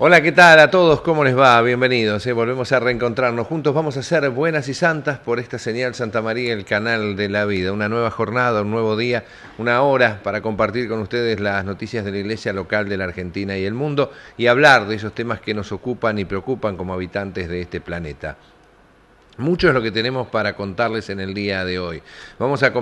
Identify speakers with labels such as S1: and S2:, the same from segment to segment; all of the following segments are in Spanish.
S1: Hola, ¿qué tal a todos? ¿Cómo les va? Bienvenidos. Volvemos a reencontrarnos juntos. Vamos a ser buenas y santas por esta señal Santa María, el canal de la vida. Una nueva jornada, un nuevo día, una hora para compartir con ustedes las noticias de la iglesia local de la Argentina y el mundo y hablar de esos temas que nos ocupan y preocupan como habitantes de este planeta. Mucho es lo que tenemos para contarles en el día de hoy. Vamos a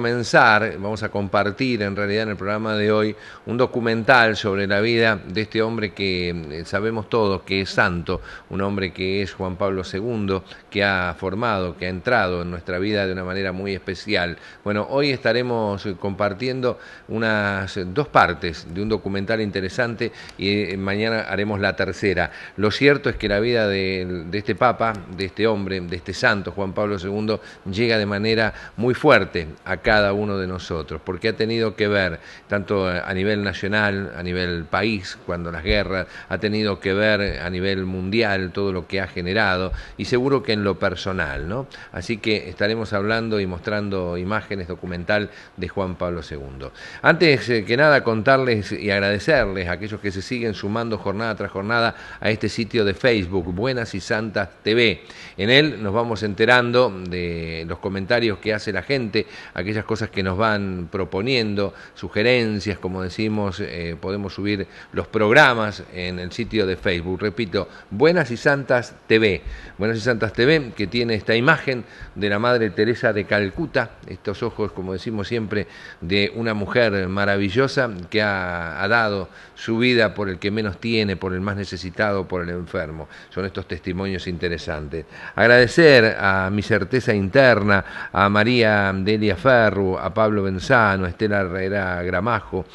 S1: compartir en realidad en el programa de hoy un documental sobre la vida de este hombre que sabemos todos que es santo, un hombre que es Juan Pablo II, que ha formado, que ha entrado en nuestra vida de una manera muy especial. Bueno, hoy estaremos compartiendo unas dos partes de un documental interesante y mañana haremos la tercera. Lo cierto es que la vida de este Papa, de este hombre, de este santo, Juan Pablo II, llega de manera muy fuerte a cada uno de nosotros, porque ha tenido que ver, tanto a nivel nacional, a nivel país, cuando las guerras, ha tenido que ver a nivel mundial todo lo que ha generado, y seguro que en lo personal, ¿no? Así que estaremos hablando y mostrando imágenes documental de Juan Pablo II. Antes que nada, contarles y agradecerles a aquellos que se siguen sumando jornada tras jornada a este sitio de Facebook, Buenas y Santas TV. En él nos vamos enterando de los comentarios que hace la gente, aquellas cosas que nos van proponiendo, sugerencias, como decimos, podemos subir los programas en el sitio de Facebook. Repito, Buenas y Santas TV. Buenas y Santas TV, que tiene esta imagen de la Madre Teresa de Calcuta, estos ojos, como decimos siempre, de una mujer maravillosa que ha dado su vida por el que menos tiene, por el más necesitado, por el enfermo. Son estos testimonios interesantes. Agradecer a Mi Certeza Interna, a María Delia Ferru, a Pablo Benzano, a Estela Herrera Gramajo.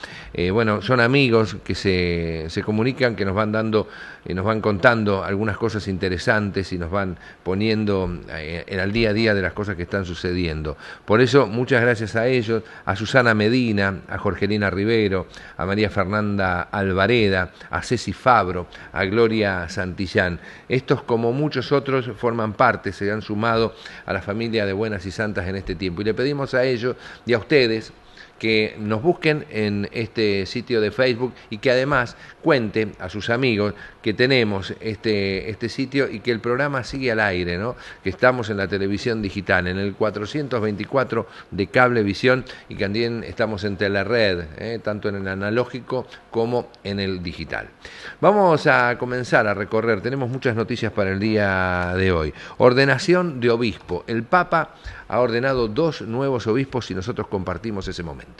S1: Bueno, son amigos que se comunican, que nos van dando, nos van contando algunas cosas interesantes y nos van poniendo al día a día de las cosas que están sucediendo. Por eso, muchas gracias a ellos, a Susana Medina, a Jorgelina Rivero, a María Fernanda Alvareda, a Ceci Fabro, a Gloria Santillán. Estos, como muchos otros, forman parte, se han sumado a la familia de Buenas y Santas en este tiempo. Y le pedimos a ellos y a ustedes que nos busquen en este sitio de Facebook y que además cuente a sus amigos que tenemos este sitio y que el programa sigue al aire, ¿no? Que estamos en la televisión digital, en el 424 de Cablevisión, y que también estamos en Telered, tanto en el analógico como en el digital. Vamos a comenzar a recorrer, tenemos muchas noticias para el día de hoy. Ordenación de obispo. El Papa ha ordenado 2 nuevos obispos y nosotros compartimos ese momento.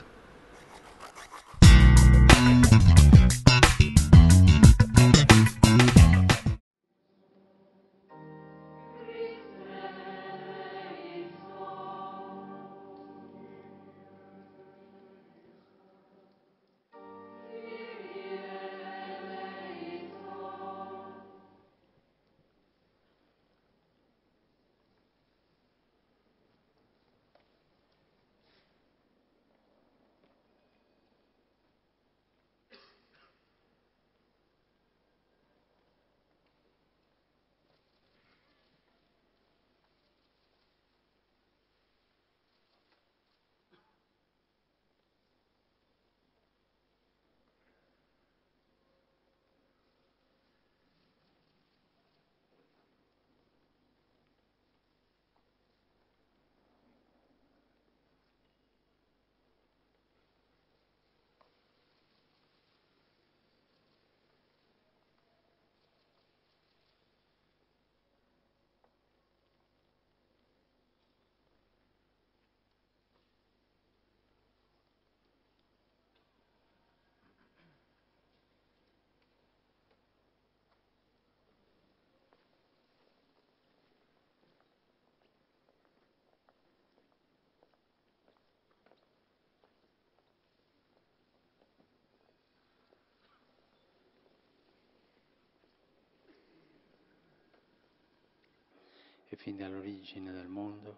S2: E fin dall'origine del mondo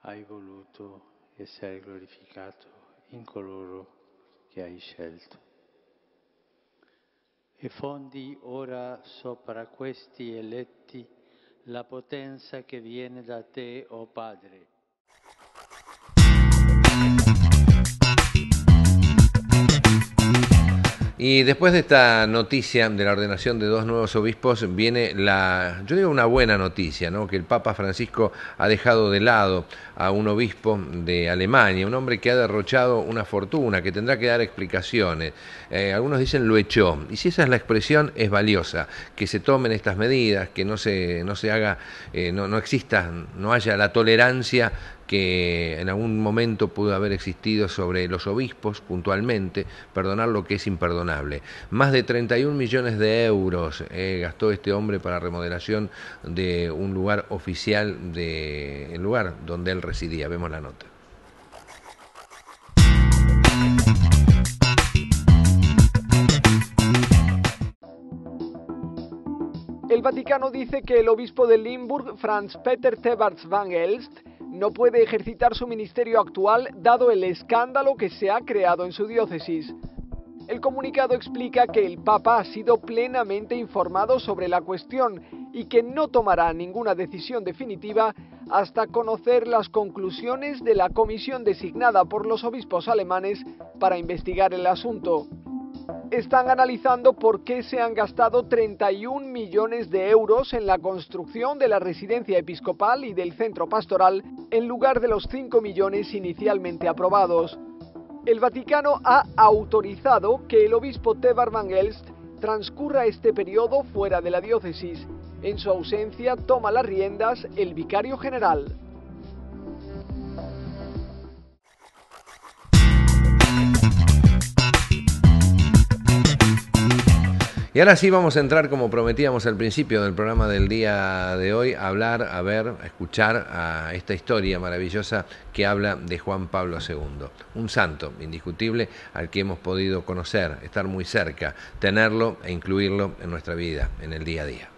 S2: hai voluto essere glorificato in coloro che hai scelto. E fondi ora sopra questi eletti la potenza che viene da te, o Padre.
S1: Y después de esta noticia de la ordenación de 2 nuevos obispos, viene yo digo una buena noticia, ¿no? Que el Papa Francisco ha dejado de lado a un obispo de Alemania, un hombre que ha derrochado una fortuna, que tendrá que dar explicaciones. Algunos dicen lo echó, y si esa es la expresión, es valiosa, que se tomen estas medidas, que no se haga, no exista, no haya la tolerancia que en algún momento pudo haber existido sobre los obispos puntualmente, perdonar lo que es imperdonable. Más de 31 millones de euros gastó este hombre para remodelación de un lugar oficial, el lugar donde él residía. Vemos la nota.
S3: El Vaticano dice que el obispo de Limburg, Franz Peter Thebarts van Elst, no puede ejercitar su ministerio actual dado el escándalo que se ha creado en su diócesis. El comunicado explica que el Papa ha sido plenamente informado sobre la cuestión y que no tomará ninguna decisión definitiva hasta conocer las conclusiones de la comisión designada por los obispos alemanes para investigar el asunto. Están analizando por qué se han gastado 31 millones de euros en la construcción de la residencia episcopal y del centro pastoral, en lugar de los 5 millones inicialmente aprobados. El Vaticano ha autorizado que el obispo Thebarts van Elst transcurra este periodo fuera de la diócesis. En su ausencia toma las riendas el vicario general.
S1: Y ahora sí vamos a entrar, como prometíamos al principio del programa del día de hoy, a hablar, a escuchar a esta historia maravillosa que habla de Juan Pablo II. Un santo indiscutible al que hemos podido conocer, estar muy cerca, tenerlo e incluirlo en nuestra vida, en el día a día.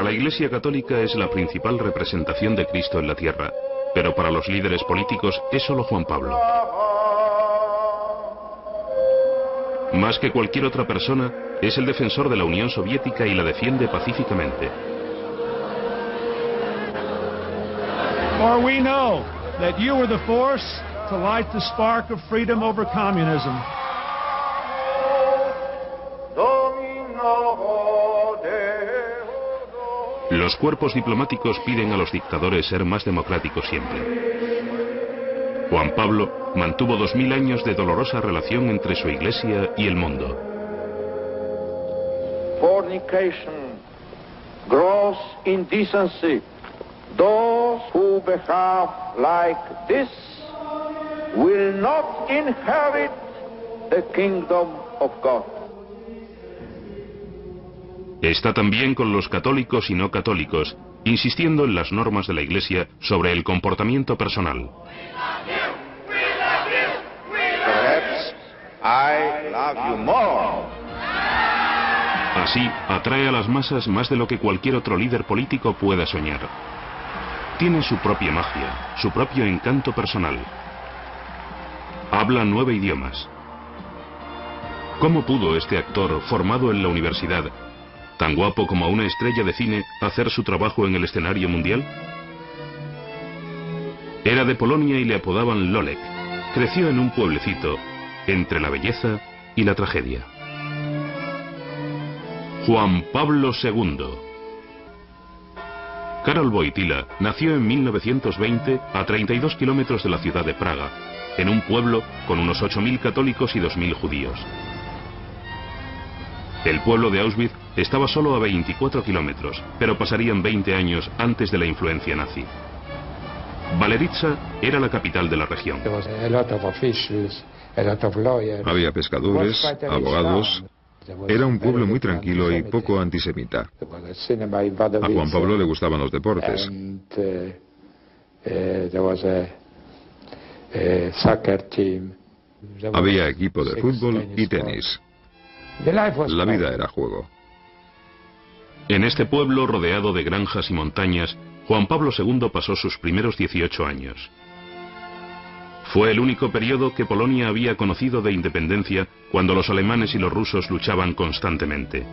S4: La Iglesia Católica es la principal representación de Cristo en la tierra, pero para los líderes políticos es solo Juan Pablo. Más que cualquier otra persona, es el defensor de la Unión Soviética y la defiende pacíficamente.
S5: For we know that you are the force to light the spark of freedom over communism.
S4: Los cuerpos diplomáticos piden a los dictadores ser más democráticos siempre. Juan Pablo mantuvo 2000 años de dolorosa relación entre su iglesia y el mundo.
S6: Fornication, gross indecency. Those who behave like this will not inherit the kingdom of God.
S4: Está también con los católicos y no católicos, insistiendo en las normas de la Iglesia sobre el comportamiento personal.
S6: Perhaps I love you more.
S4: Así, atrae a las masas más de lo que cualquier otro líder político pueda soñar. Tiene su propia magia, su propio encanto personal. Habla 9 idiomas. ¿Cómo pudo este actor, formado en la universidad, tan guapo como una estrella de cine, hacer su trabajo en el escenario mundial? Era de Polonia y le apodaban Lolek. Creció en un pueblecito, entre la belleza y la tragedia. Juan Pablo II. Karol Wojtyła nació en 1920 a 32 kilómetros de la ciudad de Praga, en un pueblo con unos 8.000 católicos y 2.000 judíos. El pueblo de Auschwitz estaba solo a 24 kilómetros, pero pasarían 20 años antes de la influencia nazi. Valeritsa era la capital de la región.
S7: Había pescadores, abogados. Era un pueblo muy tranquilo y poco antisemita. A Juan Pablo le gustaban los deportes. Había equipo de fútbol y tenis. La vida era juego.
S4: En este pueblo, rodeado de granjas y montañas, Juan Pablo II pasó sus primeros 18 años. Fue el único periodo que Polonia había conocido de independencia cuando los alemanes y los rusos luchaban constantemente.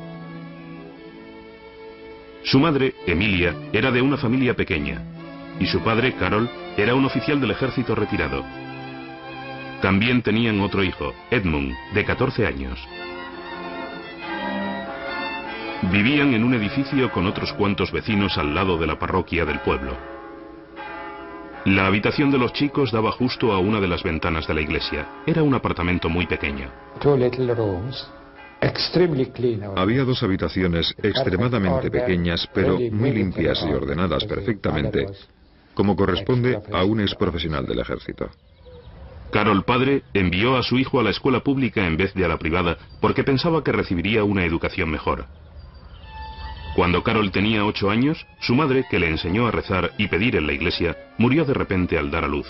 S4: Su madre, Emilia, era de una familia pequeña, y su padre, Karol, era un oficial del ejército retirado. También tenían otro hijo, Edmund, de 14 años. Vivían en un edificio con otros cuantos vecinos al lado de la parroquia del pueblo. La habitación de los chicos daba justo a una de las ventanas de la iglesia. Era un apartamento muy pequeño.
S7: Había dos habitaciones extremadamente pequeñas, pero muy limpias y ordenadas perfectamente, como corresponde a un ex profesional del ejército.
S4: Karol padre envió a su hijo a la escuela pública en vez de a la privada porque pensaba que recibiría una educación mejor. Cuando Karol tenía 8 años, su madre, que le enseñó a rezar y pedir en la iglesia, murió de repente al dar a luz.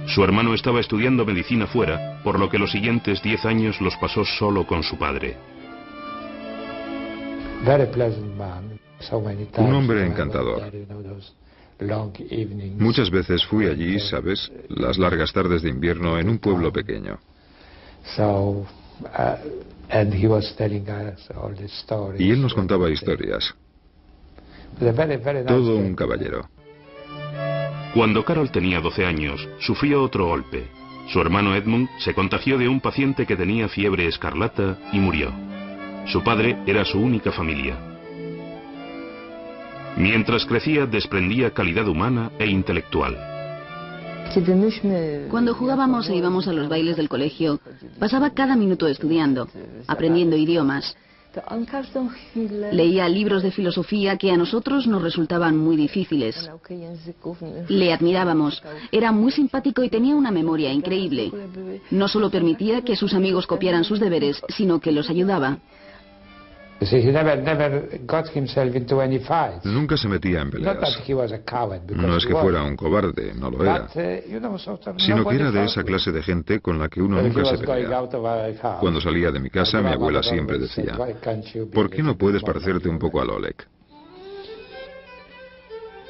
S4: Su hermano estaba estudiando medicina fuera, por lo que los siguientes 10 años los pasó solo con su padre.
S7: Un hombre encantador. Muchas veces fui allí, ¿sabes? Las largas tardes de invierno en un pueblo pequeño. Y él nos contaba historias. Todo un caballero.
S4: Cuando Karol tenía 12 años, sufrió otro golpe. Su hermano Edmund se contagió de un paciente que tenía fiebre escarlata y murió. Su padre era su única familia. Mientras crecía, desprendía calidad humana e intelectual.
S8: Cuando jugábamos e íbamos a los bailes del colegio, pasaba cada minuto estudiando, aprendiendo idiomas. Leía libros de filosofía que a nosotros nos resultaban muy difíciles. Le admirábamos, era muy simpático y tenía una memoria increíble. No solo permitía que sus amigos copiaran sus deberes, sino que los ayudaba.
S7: Nunca se metía en peleas. No es que fuera un cobarde, no lo era, sino que era de esa clase de gente con la que uno nunca se pelea. Cuando salía de mi casa, mi abuela siempre decía: ¿por qué no puedes parecerte un poco a Lolek?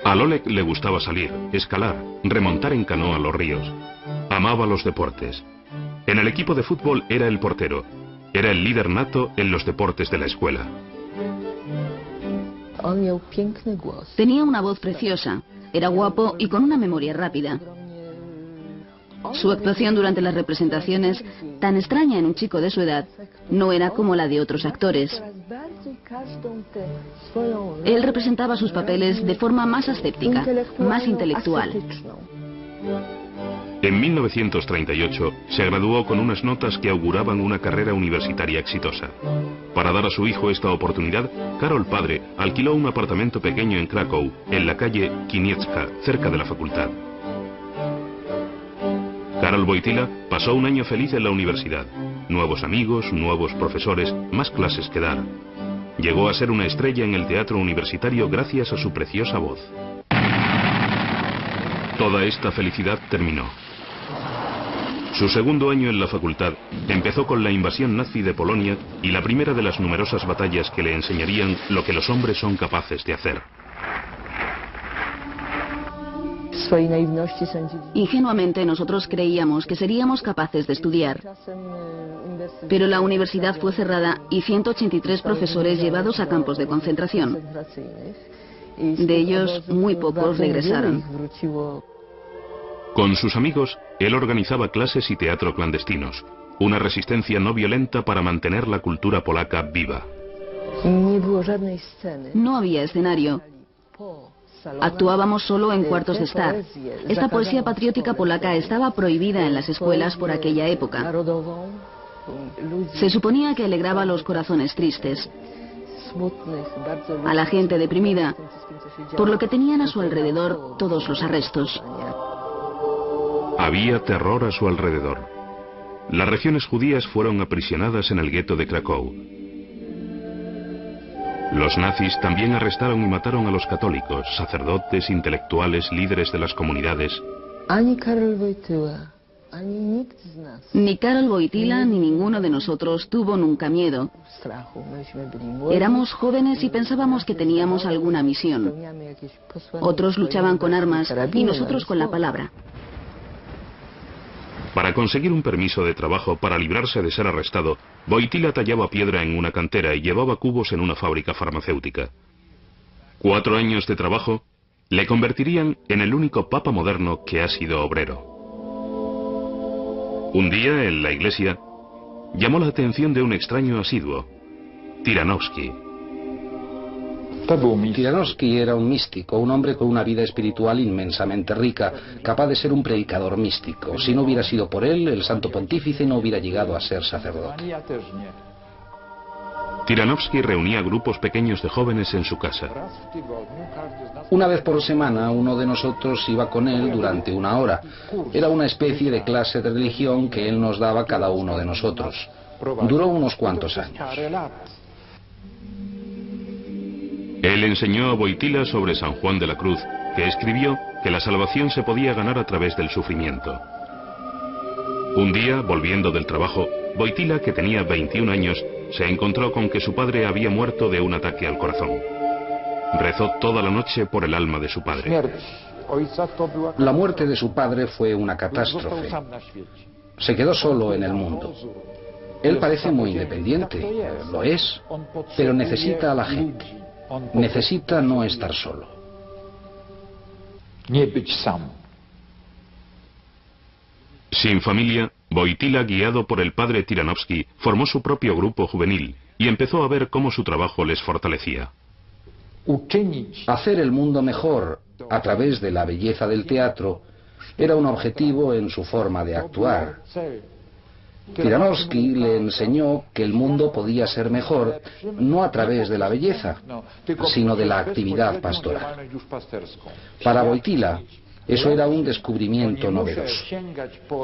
S4: A Lolek le gustaba salir, escalar, remontar en canoa a los ríos. Amaba los deportes. En el equipo de fútbol era el portero. Era el líder nato en los deportes de la escuela.
S8: Tenía una voz preciosa, era guapo y con una memoria rápida. Su actuación durante las representaciones, tan extraña en un chico de su edad, no era como la de otros actores. Él representaba sus papeles de forma más ascéptica, más intelectual.
S4: En 1938 se graduó con unas notas que auguraban una carrera universitaria exitosa. Para dar a su hijo esta oportunidad, Karol padre alquiló un apartamento pequeño en Krakow, en la calle Kiniecka, cerca de la facultad. Karol Wojtyła pasó un año feliz en la universidad. Nuevos amigos, nuevos profesores, más clases que dar. Llegó a ser una estrella en el teatro universitario gracias a su preciosa voz. Toda esta felicidad terminó. Su segundo año en la facultad empezó con la invasión nazi de Polonia y la primera de las numerosas batallas que le enseñarían lo que los hombres son capaces de hacer.
S8: Ingenuamente nosotros creíamos que seríamos capaces de estudiar. Pero la universidad fue cerrada y 183 profesores llevados a campos de concentración. De ellos, muy pocos regresaron.
S4: Con sus amigos, él organizaba clases y teatro clandestinos, una resistencia no violenta para mantener la cultura polaca viva.
S8: No había escenario. Actuábamos solo en cuartos de estar. Esta poesía patriótica polaca estaba prohibida en las escuelas por aquella época. Se suponía que alegraba los corazones tristes, a la gente deprimida, por lo que tenían a su alrededor todos los arrestos.
S4: Había terror a su alrededor. Las regiones judías fueron aprisionadas en el gueto de Krakow. Los nazis también arrestaron y mataron a los católicos, sacerdotes, intelectuales, líderes de las comunidades.
S8: Ni Karol Wojtyła ni ninguno de nosotros tuvo nunca miedo. Éramos jóvenes y pensábamos que teníamos alguna misión. Otros luchaban con armas y nosotros con la palabra.
S4: Para conseguir un permiso de trabajo para librarse de ser arrestado, Wojtyła tallaba piedra en una cantera y llevaba cubos en una fábrica farmacéutica. 4 años de trabajo le convertirían en el único papa moderno que ha sido obrero. Un día, en la iglesia, llamó la atención de un extraño asiduo, Tyranowski.
S9: Tyranowski era un místico, un hombre con una vida espiritual inmensamente rica, capaz de ser un predicador místico. Si no hubiera sido por él, el Santo Pontífice no hubiera llegado a ser sacerdote.
S4: Tyranowski reunía grupos pequeños de jóvenes en su casa.
S9: Una vez por semana, uno de nosotros iba con él durante 1 hora. Era una especie de clase de religión que él nos daba a cada uno de nosotros. Duró unos cuantos años.
S4: Él enseñó a Wojtyła sobre San Juan de la Cruz, que escribió que la salvación se podía ganar a través del sufrimiento. Un día, volviendo del trabajo, Wojtyła, que tenía 21 años, se encontró con que su padre había muerto de un ataque al corazón. Rezó toda la noche por el alma de su padre.
S9: La muerte de su padre fue una catástrofe. Se quedó solo en el mundo. Él parece muy independiente, lo es, pero necesita a la gente. Necesita no estar solo.
S4: Sin familia, Wojtyła, guiado por el padre Tyranowski, formó su propio grupo juvenil y empezó a ver cómo su trabajo les fortalecía.
S9: Hacer el mundo mejor a través de la belleza del teatro era un objetivo en su forma de actuar. Tyranowski le enseñó que el mundo podía ser mejor no a través de la belleza, sino de la actividad pastoral. Para Wojtyła, eso era un descubrimiento novedoso.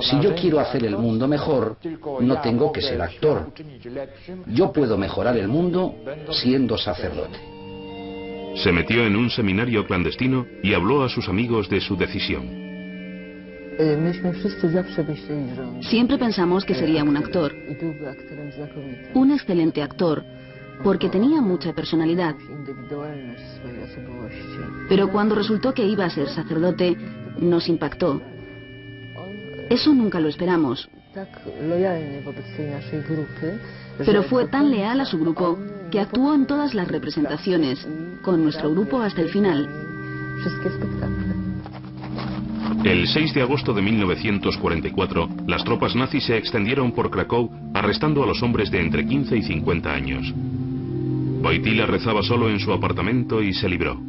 S9: Si yo quiero hacer el mundo mejor, no tengo que ser actor. Yo puedo mejorar el mundo siendo sacerdote.
S4: Se metió en un seminario clandestino y habló a sus amigos de su decisión.
S8: Siempre pensamos que sería un actor, un excelente actor, porque tenía mucha personalidad. Pero cuando resultó que iba a ser sacerdote, nos impactó. Eso nunca lo esperamos. Pero fue tan leal a su grupo que actuó en todas las representaciones, con nuestro grupo hasta el final.
S4: El 6 de agosto de 1944, las tropas nazis se extendieron por Cracovia, arrestando a los hombres de entre 15 y 50 años. Wojtyła rezaba solo en su apartamento y se libró.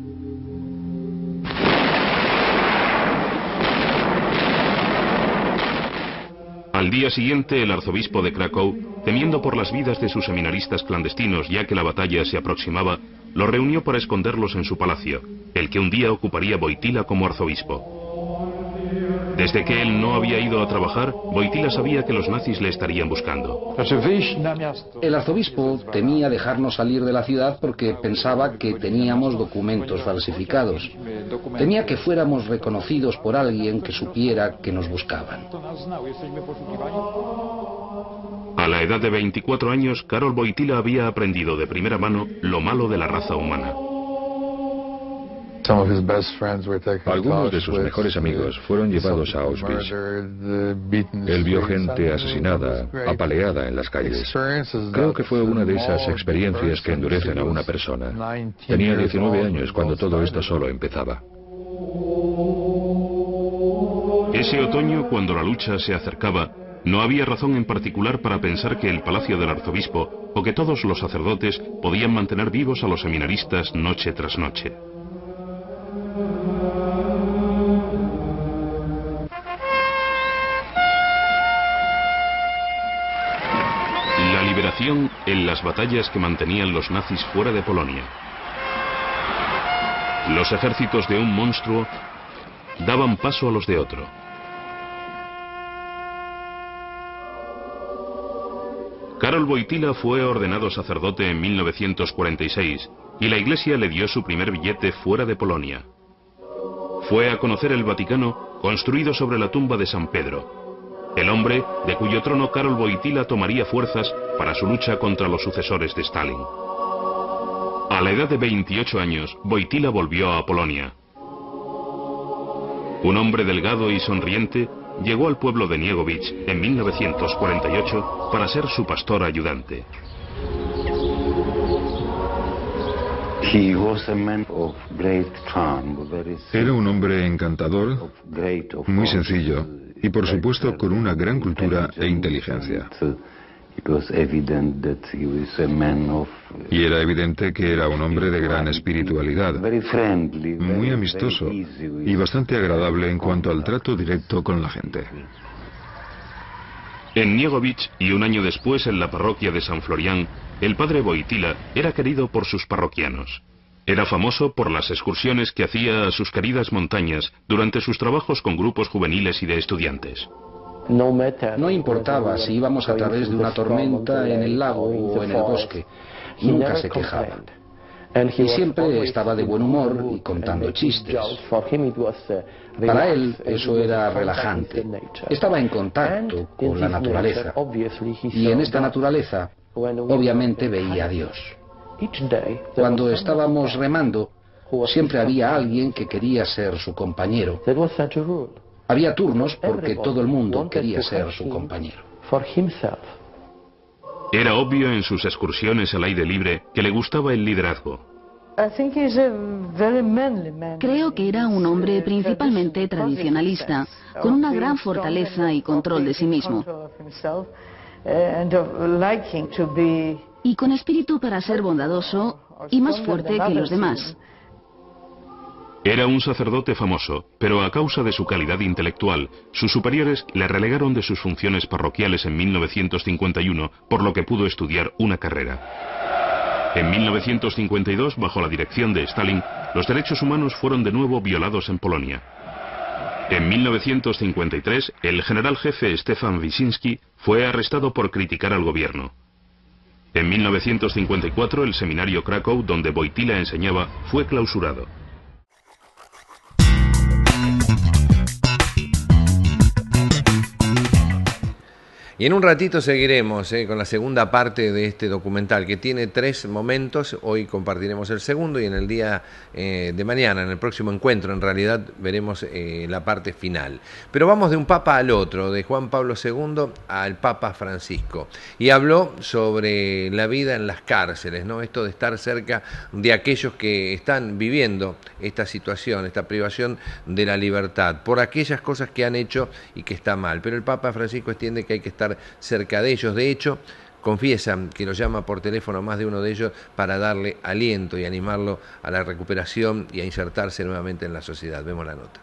S4: Al día siguiente, el arzobispo de Cracovia, temiendo por las vidas de sus seminaristas clandestinos ya que la batalla se aproximaba, los reunió para esconderlos en su palacio, el que un día ocuparía Wojtyła como arzobispo. Desde que él no había ido a trabajar, Wojtyła sabía que los nazis le estarían buscando.
S9: El arzobispo temía dejarnos salir de la ciudad porque pensaba que teníamos documentos falsificados. Temía que fuéramos reconocidos por alguien que supiera que nos buscaban.
S4: A la edad de 24 años, Karol Wojtyła había aprendido de primera mano lo malo de la raza humana.
S7: Algunos de sus mejores amigos fueron llevados a Auschwitz. Él vio gente asesinada, apaleada en las calles. Creo que fue una de esas experiencias que endurecen a una persona. Tenía 19 años cuando todo esto solo empezaba.
S4: Ese otoño, cuando la lucha se acercaba, no había razón en particular para pensar que el palacio del arzobispo o que todos los sacerdotes podían mantener vivos a los seminaristas noche tras noche. La liberación en las batallas que mantenían los nazis fuera de Polonia. Los ejércitos de un monstruo daban paso a los de otro. Karol Wojtyła fue ordenado sacerdote en 1946 y la Iglesia le dio su primer billete fuera de Polonia. Fue a conocer el Vaticano construido sobre la tumba de San Pedro, el hombre de cuyo trono Karol Wojtyła tomaría fuerzas para su lucha contra los sucesores de Stalin. A la edad de 28 años, Wojtyła volvió a Polonia. Un hombre delgado y sonriente llegó al pueblo de Niegovic en 1948 para ser su pastor ayudante.
S7: Era un hombre encantador, muy sencillo y por supuesto con una gran cultura e inteligencia. Y era evidente que era un hombre de gran espiritualidad, muy amistoso y bastante agradable en cuanto al trato directo con la gente.
S4: En Niegovic y un año después en la parroquia de San Florián, el padre Wojtyła era querido por sus parroquianos. Era famoso por las excursiones que hacía a sus queridas montañas durante sus trabajos con grupos juveniles y de estudiantes.
S9: No importaba si íbamos a través de una tormenta en el lago o en el bosque, nunca se quejaba. Y siempre estaba de buen humor y contando chistes. Para él eso era relajante. Estaba en contacto con la naturaleza. Y en esta naturaleza, obviamente veía a Dios. Cuando estábamos remando, siempre había alguien que quería ser su compañero. Había turnos porque todo el mundo quería ser su compañero.
S4: Era obvio en sus excursiones al aire libre que le gustaba el liderazgo.
S8: Creo que era un hombre principalmente tradicionalista, con una gran fortaleza y control de sí mismo. Y con espíritu para ser bondadoso y más fuerte que los demás.
S4: Era un sacerdote famoso, pero a causa de su calidad intelectual, sus superiores le relegaron de sus funciones parroquiales en 1951, por lo que pudo estudiar una carrera. En 1952, bajo la dirección de Stalin, los derechos humanos fueron de nuevo violados en Polonia. En 1953, el general jefe Stefan Wyszynski fue arrestado por criticar al gobierno. En 1954, el seminario Krakow, donde Wojtyła enseñaba, fue clausurado.
S1: Y en un ratito seguiremos con la segunda parte de este documental, que tiene 3 momentos. Hoy compartiremos el segundo y en el día de mañana, en el próximo encuentro, en realidad veremos la parte final. Pero vamos de un papa al otro, de Juan Pablo II al Papa Francisco. Y habló sobre la vida en las cárceles, ¿no? Esto de estar cerca de aquellos que están viviendo esta situación, esta privación de la libertad, por aquellas cosas que han hecho y que está mal. Pero el Papa Francisco entiende que hay que estar cerca de ellos. De hecho, confiesan que lo llama por teléfono más de uno de ellos para darle aliento y animarlo a la recuperación y a insertarse nuevamente en la sociedad. Vemos la nota.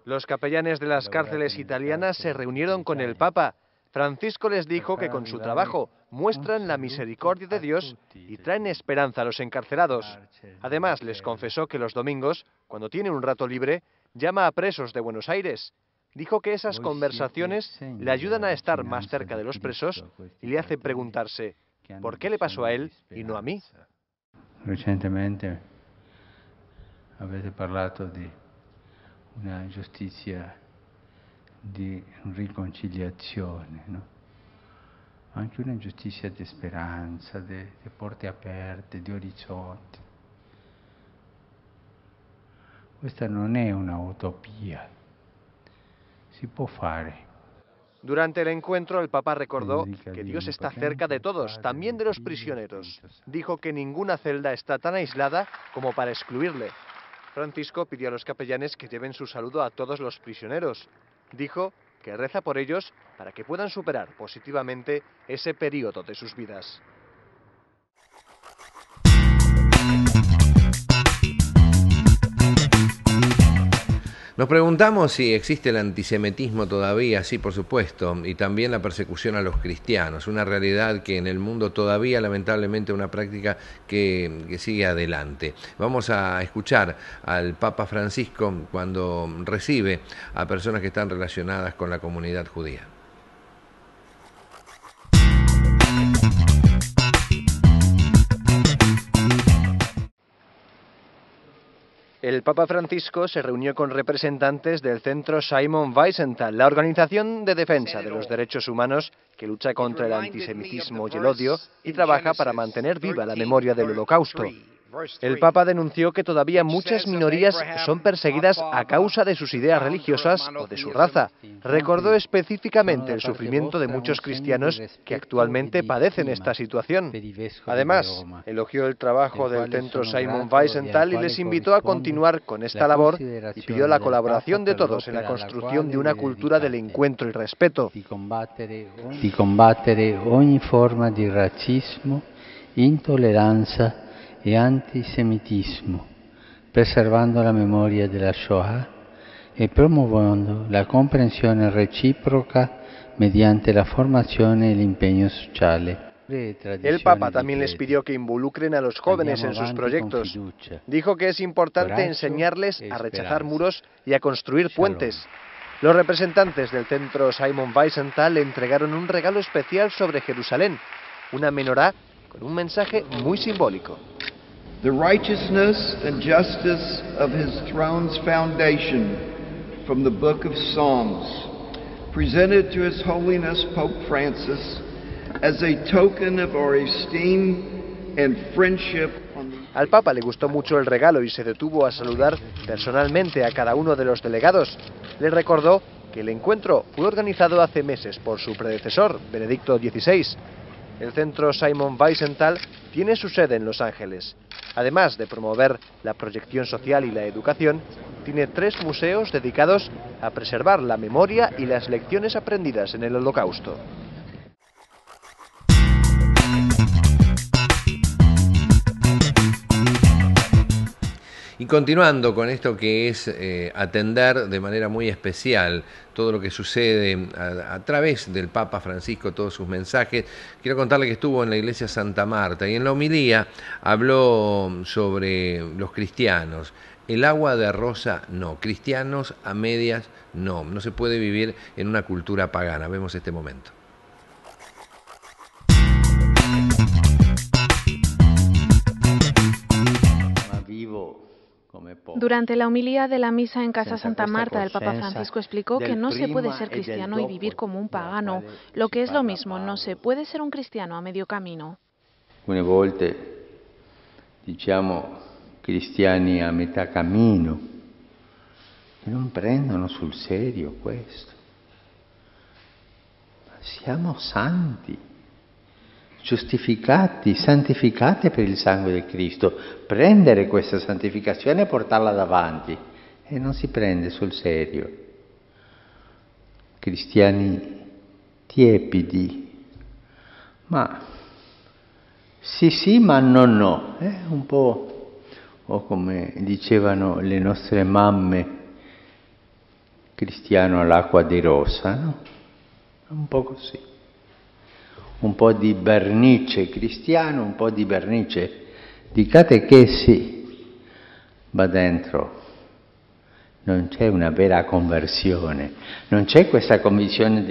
S10: Los capellanes de las cárceles italianas se reunieron con el Papa. Francisco les dijo que con su trabajo muestran la misericordia de Dios y traen esperanza a los encarcelados. Además, les confesó que los domingos, cuando tiene un rato libre, llama a presos de Buenos Aires. Dijo que esas conversaciones le ayudan a estar más cerca de los presos y le hace preguntarse, ¿por qué le pasó a él y no a mí?
S2: Recientemente avete parlato di una giustizia di riconciliazione, no? Anche una giustizia di speranza, di porte aperte, di orizzonti. Questa non è una utopia, si può fare.
S10: Durante el encuentro, el Papa recordó que Dios está cerca de todos, también de los prisioneros. Dijo que ninguna celda está tan aislada como para excluirle. Francisco pidió a los capellanes que lleven su saludo a todos los prisioneros. Dijo que reza por ellos para que puedan superar positivamente ese periodo de sus vidas.
S1: Nos preguntamos si existe el antisemitismo todavía. Sí, por supuesto, y también la persecución a los cristianos, una realidad que en el mundo todavía lamentablemente una práctica que sigue adelante. Vamos a escuchar al Papa Francisco cuando recibe a personas que están relacionadas con la comunidad judía.
S10: El Papa Francisco se reunió con representantes del Centro Simon Wiesenthal, la organización de defensa de los derechos humanos que lucha contra el antisemitismo y el odio y trabaja para mantener viva la memoria del Holocausto. El Papa denunció que todavía muchas minorías son perseguidas a causa de sus ideas religiosas o de su raza. Recordó específicamente el sufrimiento de muchos cristianos que actualmente padecen esta situación. Además, elogió el trabajo del Centro Simon Wiesenthal y les invitó a continuar con esta labor y pidió la colaboración de todos en la construcción de una cultura del encuentro y respeto.
S2: Di combattere ogni forma di razzismo, intolleranza e antisemitismo, preservando la memoria della Shoah e promuovendo la comprensione reciproca mediante la formazione e l'impegno sociale.
S10: El Papa también les pidió que involucren a los jóvenes en sus proyectos. Dijo que es importante enseñarles a rechazar muros y a construir puentes. Los representantes del Centro Simon Wiesenthal le entregaron un regalo especial sobre Jerusalén, una menorá con un mensaje muy simbólico.
S11: The righteousness and justice of his throne's foundation, from the book of Psalms, presented to His Holiness Pope Francis as a token of our esteem and friendship.
S10: Al Papa le gustó mucho el regalo y se detuvo a saludar personalmente a cada uno de los delegados. Le recordó que el encuentro fue organizado hace meses por su predecesor, Benedicto XVI. El Centro Simon Wiesenthal tiene su sede en Los Ángeles. Además de promover la proyección social y la educación, tiene 3 museos dedicados a preservar la memoria y las lecciones aprendidas en el Holocausto.
S1: Y continuando con esto que es atender de manera muy especial todo lo que sucede a través del Papa Francisco, todos sus mensajes, quiero contarle que estuvo en la iglesia Santa Marta y en la homilía habló sobre los cristianos. El agua de rosa no, cristianos a medias no, no se puede vivir en una cultura pagana. Vemos este momento.
S12: Durante la homilía de la misa en Casa Santa Marta, el Papa Francisco explicó que no se puede ser cristiano y vivir como un pagano. Lo que es lo mismo, no se puede ser un cristiano a medio camino.
S2: Alcune volte diciamo cristiani a metà cammino, che non prendono sul serio questo. Siamo santi, giustificati, santificati per il sangue di Cristo. Prendere questa santificazione e portarla davanti, e non si prende sul serio. Cristiani tiepidi, ma sì, ma no, un po', o come dicevano le nostre mamme, cristiano all'acqua di rosa, no? Un po' così. Un po' di vernice cristiano, un po' di vernice di catechesi, ma dentro non c'è una vera conversione, non c'è questa convinzione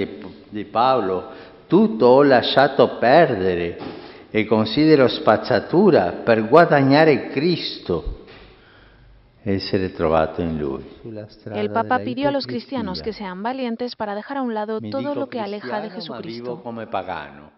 S2: di Paolo, tutto ho lasciato perdere e considero spazzatura per guadagnare Cristo. Essere trovato in Lui.
S12: El Papa pidió a los cristianos que sean valientes para dejar a un lado todo lo que aleja de Jesucristo.
S2: Come pagano.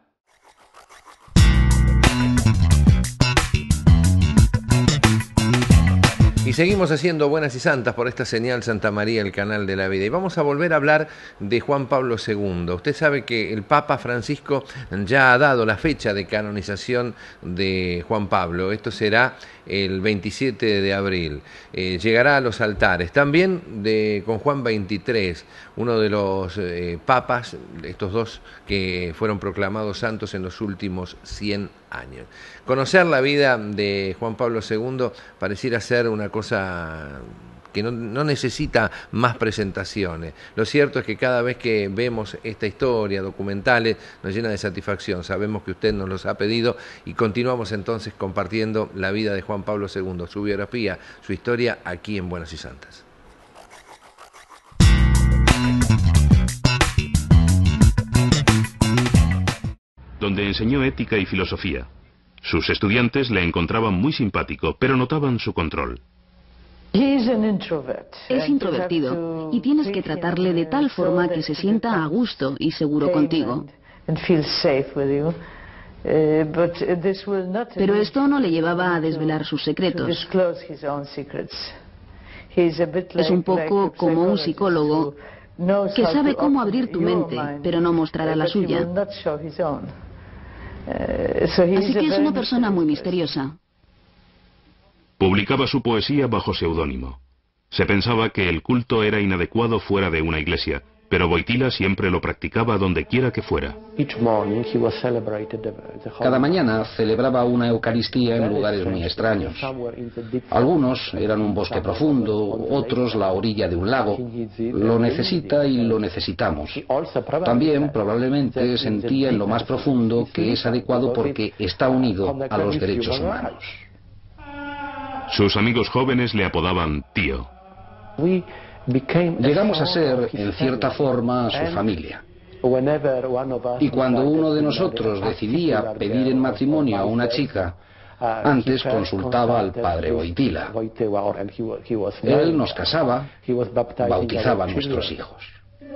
S1: Y seguimos haciendo buenas y santas por esta señal Santa María, el canal de la vida. Y vamos a volver a hablar de Juan Pablo II. Usted sabe que el Papa Francisco ya ha dado la fecha de canonización de Juan Pablo. Esto será el 27 de abril. Llegará a los altares. También con Juan XXIII, uno de los papas, estos dos que fueron proclamados santos en los últimos 100 años. Conocer la vida de Juan Pablo II pareciera ser una cosa que no necesita más presentaciones. Lo cierto es que cada vez que vemos esta historia, documentales, nos llena de satisfacción. Sabemos que usted nos los ha pedido y continuamos entonces compartiendo la vida de Juan Pablo II, su biografía, su historia, aquí en Buenas y Santas.
S4: Donde enseñó ética y filosofía. Sus estudiantes le encontraban muy simpático, pero notaban su control.
S8: Es introvertido y tienes que tratarle de tal forma que se sienta a gusto y seguro contigo. Pero esto no le llevaba a desvelar sus secretos. Es un poco como un psicólogo que sabe cómo abrir tu mente, pero no mostrará la suya. Así que es una persona muy misteriosa.
S4: Publicaba su poesía bajo seudónimo. Se pensaba que el culto era inadecuado fuera de una iglesia, pero Wojtyła siempre lo practicaba donde quiera que fuera.
S9: Cada mañana celebraba una Eucaristía en lugares muy extraños. Algunos eran un bosque profundo, otros la orilla de un lago. Lo necesita y lo necesitamos. También probablemente sentía en lo más profundo que es adecuado porque está unido a los derechos humanos.
S4: Sus amigos jóvenes le apodaban tío.
S9: Llegamos a ser, en cierta forma, su familia. Y cuando uno de nosotros decidía pedir en matrimonio a una chica, antes consultaba al padre Wojtyła. Él nos casaba, bautizaba a nuestros hijos.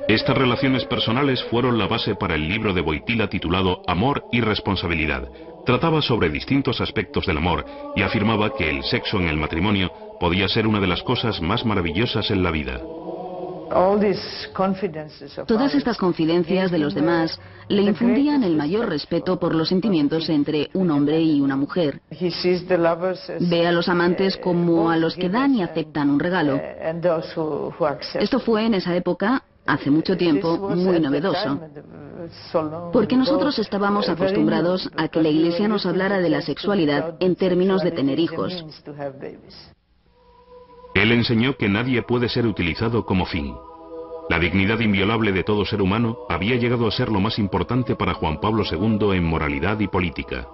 S4: Estas relaciones personales fueron la base para el libro de Wojtyła titulado Amor y Responsabilidad. Trataba sobre distintos aspectos del amor y afirmaba que el sexo en el matrimonio podía ser una de las cosas más maravillosas en la vida.
S8: Todas estas confidencias de los demás le infundían el mayor respeto por los sentimientos entre un hombre y una mujer. Ve a los amantes como a los que dan y aceptan un regalo. Esto fue en esa época, hace mucho tiempo, muy novedoso. Porque nosotros estábamos acostumbrados a que la Iglesia nos hablara de la sexualidad en términos de tener hijos.
S4: Él enseñó que nadie puede ser utilizado como fin. La dignidad inviolable de todo ser humano había llegado a ser lo más importante para Juan Pablo II en moralidad y política.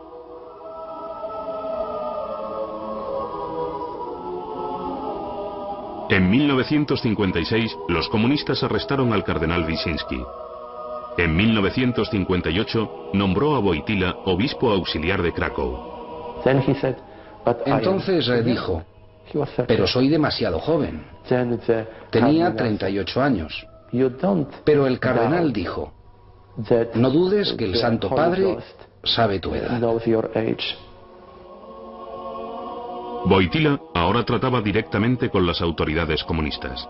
S4: En 1956, los comunistas arrestaron al cardenal Wyszynski. En 1958, nombró a Wojtyła obispo auxiliar de Krakow.
S9: Entonces dijo: pero soy demasiado joven. Tenía 38 años. Pero el cardenal dijo: no dudes que el Santo Padre sabe tu edad.
S4: Wojtyła ahora trataba directamente con las autoridades comunistas.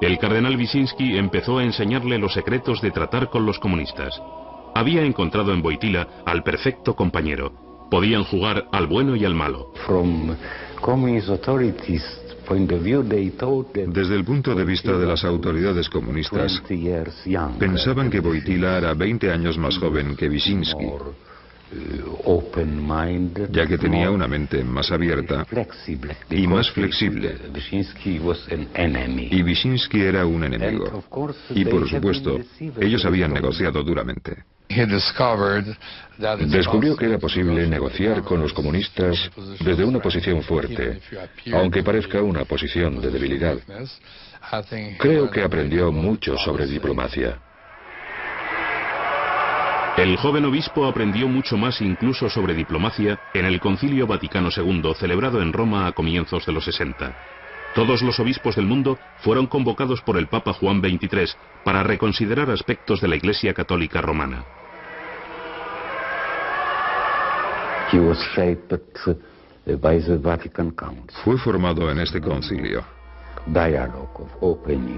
S4: El cardenal Wyszynski empezó a enseñarle los secretos de tratar con los comunistas. Había encontrado en Wojtyła al perfecto compañero. Podían jugar al bueno y al malo.
S7: Desde el punto de vista de las autoridades comunistas, pensaban que Wojtyła era 20 años más joven que Wyszynski, ya que tenía una mente más abierta y más flexible. Y Wyszynski era un enemigo. Y por supuesto, ellos habían negociado duramente.
S13: Descubrió que era posible negociar con los comunistas desde una posición fuerte, aunque parezca una posición de debilidad. Creo que aprendió mucho sobre diplomacia.
S4: El joven obispo aprendió mucho más incluso sobre diplomacia en el Concilio Vaticano II, celebrado en Roma a comienzos de los 60. Todos los obispos del mundo fueron convocados por el Papa Juan XXIII para reconsiderar aspectos de la Iglesia Católica Romana.
S7: Fue formado en este concilio.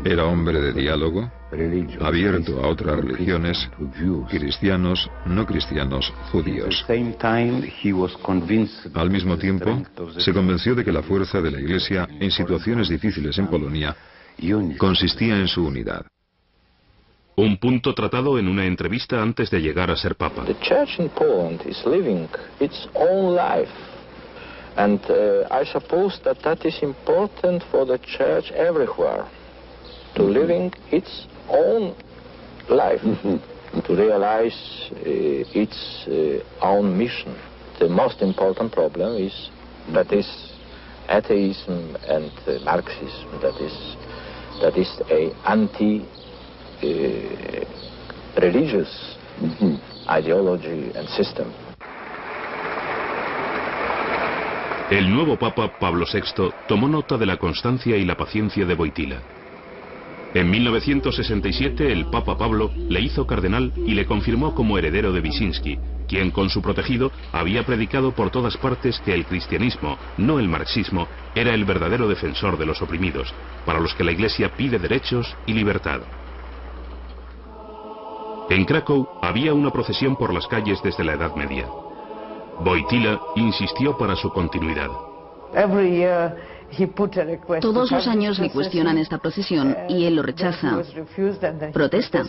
S7: Era hombre de diálogo, abierto a otras religiones, cristianos, no cristianos, judíos. Al mismo tiempo, se convenció de que la fuerza de la Iglesia en situaciones difíciles en Polonia consistía en su unidad.
S4: Un punto tratado en una entrevista antes de llegar a ser papa.
S6: The church in Poland is living its own life. And I suppose that is important for the church everywhere, to living its own life, to realize its own mission. The most important problem is atheism and Marxism. That is a anti-religious ideology and system.
S4: El nuevo Papa Pablo VI tomó nota de la constancia y la paciencia de Wojtyła. En 1967 el Papa Pablo le hizo cardenal y le confirmó como heredero de Wyszynski, quien con su protegido había predicado por todas partes que el cristianismo, no el marxismo, era el verdadero defensor de los oprimidos, para los que la Iglesia pide derechos y libertad. En Cracovia había una procesión por las calles desde la Edad Media. Wojtyła insistió para su continuidad.
S8: Todos los años le cuestionan esta procesión y él lo rechaza. Protesta.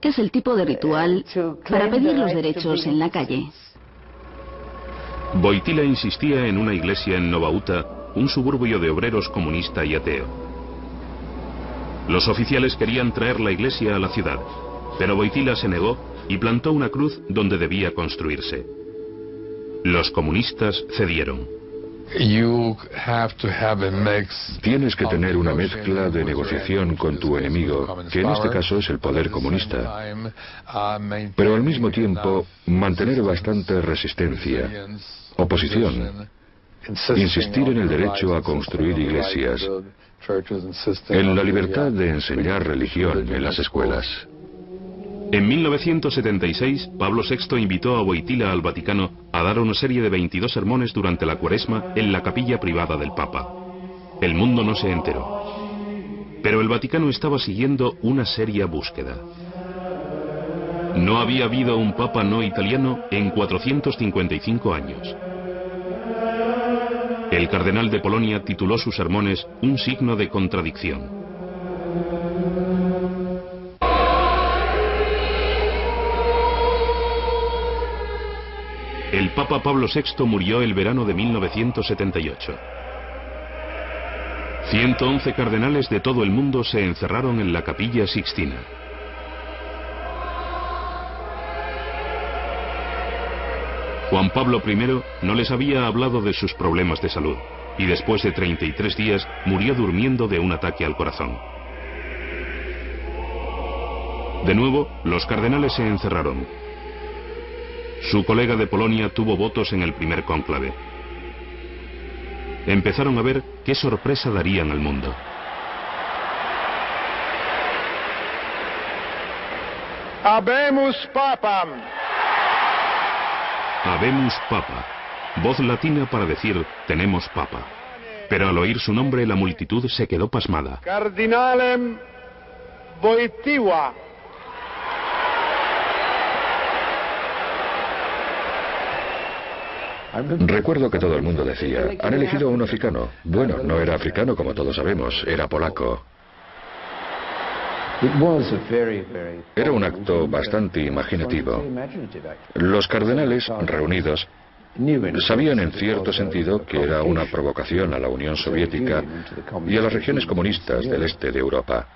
S8: Es el tipo de ritual para pedir los derechos en la calle.
S4: Wojtyła insistía en una iglesia en Nowa Huta, un suburbio de obreros comunista y ateo. Los oficiales querían traer la iglesia a la ciudad, pero Wojtyła se negó y plantó una cruz donde debía construirse. Los comunistas cedieron.
S13: Tienes que tener una mezcla de negociación con tu enemigo, que en este caso es el poder comunista, pero al mismo tiempo mantener bastante resistencia, oposición, insistir en el derecho a construir iglesias, en la libertad de enseñar religión en las escuelas.
S4: En 1976, Pablo VI invitó a Wojtyła al Vaticano a dar una serie de 22 sermones durante la Cuaresma en la capilla privada del Papa. El mundo no se enteró. Pero el Vaticano estaba siguiendo una seria búsqueda. No había habido un Papa no italiano en 455 años. El cardenal de Polonia tituló sus sermones Un signo de contradicción. El Papa Pablo VI murió el verano de 1978. 111 cardenales de todo el mundo se encerraron en la Capilla Sixtina. Juan Pablo I no les había hablado de sus problemas de salud y después de 33 días murió durmiendo de un ataque al corazón. De nuevo, los cardenales se encerraron. Su colega de Polonia tuvo votos en el primer cónclave. Empezaron a ver qué sorpresa darían al mundo.
S5: Habemus Papam.
S4: Habemus Papa, voz latina para decir tenemos Papa. Pero al oír su nombre la multitud se quedó pasmada.
S5: Cardinalem Wojtyła.
S13: Recuerdo que todo el mundo decía, han elegido a un africano. Bueno, no era africano como todos sabemos, era polaco. Era un acto bastante imaginativo. Los cardenales reunidos sabían en cierto sentido que era una provocación a la Unión Soviética y a las regiones comunistas del este de Europa.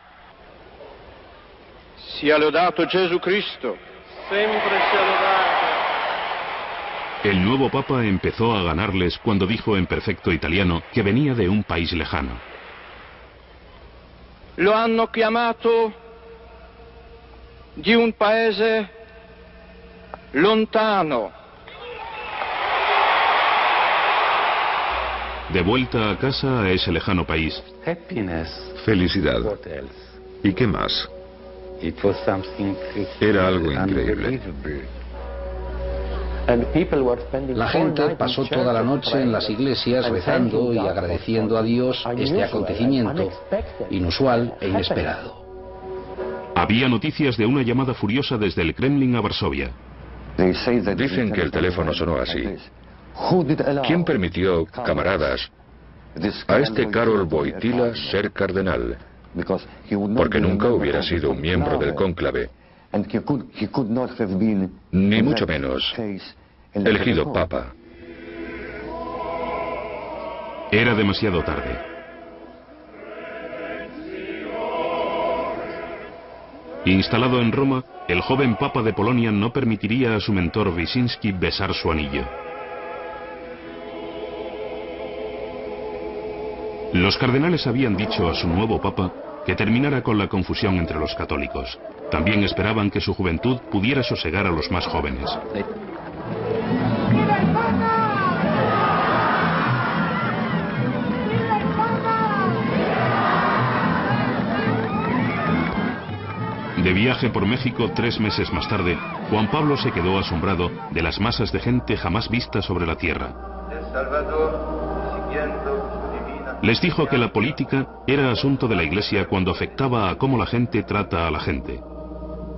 S5: Sia lodato Gesù Cristo.
S10: Siempre sia lodato.
S4: El nuevo Papa empezó a ganarles cuando dijo en perfecto italiano que venía de un país lejano.
S6: Lo hanno chiamato di un paese lontano.
S4: De vuelta a casa a ese lejano país.
S7: Felicidad. ¿Y qué más? Era algo increíble.
S9: La gente pasó toda la noche en las iglesias rezando y agradeciendo a Dios este acontecimiento inusual e inesperado.
S4: Había noticias de una llamada furiosa desde el Kremlin a Varsovia.
S13: Dicen que el teléfono sonó así. ¿Quién permitió, camaradas, a este Karol Wojtyła ser cardenal? Porque nunca hubiera sido un miembro del cónclave, ni mucho menos elegido papa.
S4: Era demasiado tarde. Instalado en Roma, el joven papa de Polonia no permitiría a su mentor Wyszynski besar su anillo. Los cardenales habían dicho a su nuevo papa que terminara con la confusión entre los católicos. También esperaban que su juventud pudiera sosegar a los más jóvenes. viaje por México 3 meses más tarde, Juan Pablo se quedó asombrado de las masas de gente jamás vistas sobre la tierra. Les dijo que la política era asunto de la Iglesia cuando afectaba a cómo la gente trata a la gente.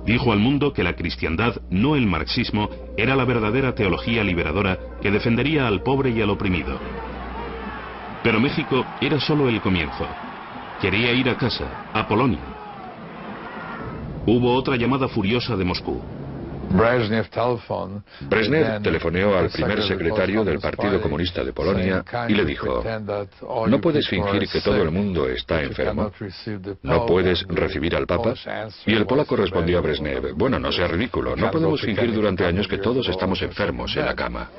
S4: Dijo al mundo que la cristiandad, no el marxismo, era la verdadera teología liberadora que defendería al pobre y al oprimido. Pero México era solo el comienzo. Quería ir a casa, a Polonia. Hubo otra llamada furiosa de Moscú.
S13: Brezhnev telefoneó al primer secretario del Partido Comunista de Polonia y le dijo: no puedes fingir que todo el mundo está enfermo, no puedes recibir al Papa. Y el polaco respondió a Brezhnev: bueno, no sea ridículo, no podemos fingir durante años que todos estamos enfermos en la cama.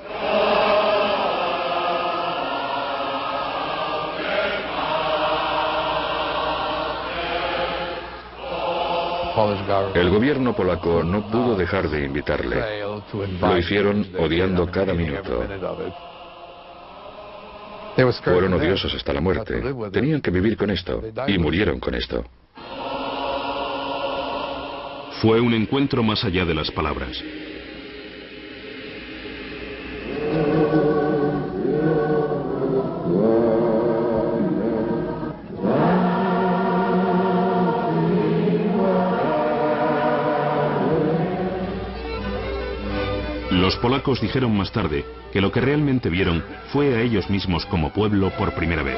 S13: El gobierno polaco no pudo dejar de invitarle. Lo hicieron odiando cada minuto. Fueron odiosos hasta la muerte. Tenían que vivir con esto, y murieron con esto.
S4: Fue un encuentro más allá de las palabras. Los polacos dijeron más tarde que lo que realmente vieron fue a ellos mismos como pueblo por primera vez.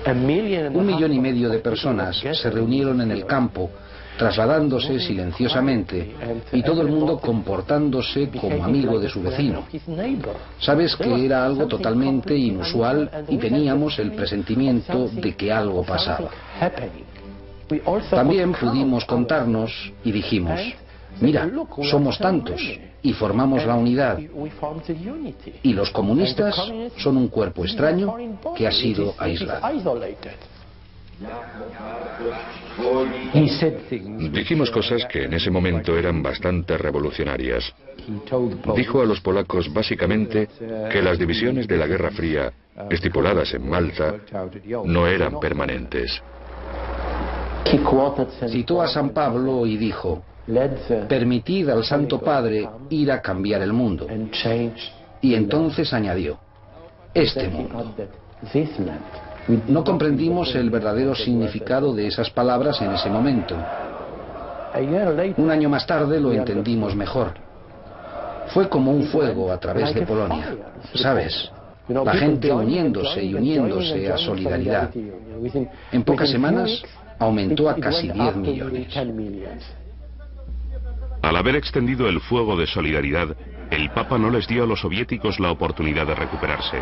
S9: Un millón y medio de personas se reunieron en el campo, trasladándose silenciosamente, y todo el mundo comportándose como amigo de su vecino. Sabes que era algo totalmente inusual y teníamos el presentimiento de que algo pasaba. También pudimos contarnos y dijimos: mira, somos tantos y formamos la unidad. Y los comunistas son un cuerpo extraño que ha sido aislado.
S13: Dijimos cosas que en ese momento eran bastante revolucionarias. Dijo a los polacos básicamente que las divisiones de la Guerra Fría, estipuladas en Malta, no eran permanentes.
S9: Citó a San Pablo y dijo: permitid al Santo Padre ir a cambiar el mundo. Y entonces añadió: este mundo. No comprendimos el verdadero significado de esas palabras en ese momento. Un año más tarde lo entendimos mejor. Fue como un fuego a través de Polonia, ¿sabes? La gente uniéndose y uniéndose a solidaridad. En pocas semanas aumentó a casi 10 millones.
S4: Al haber extendido el fuego de solidaridad, el Papa no les dio a los soviéticos la oportunidad de recuperarse.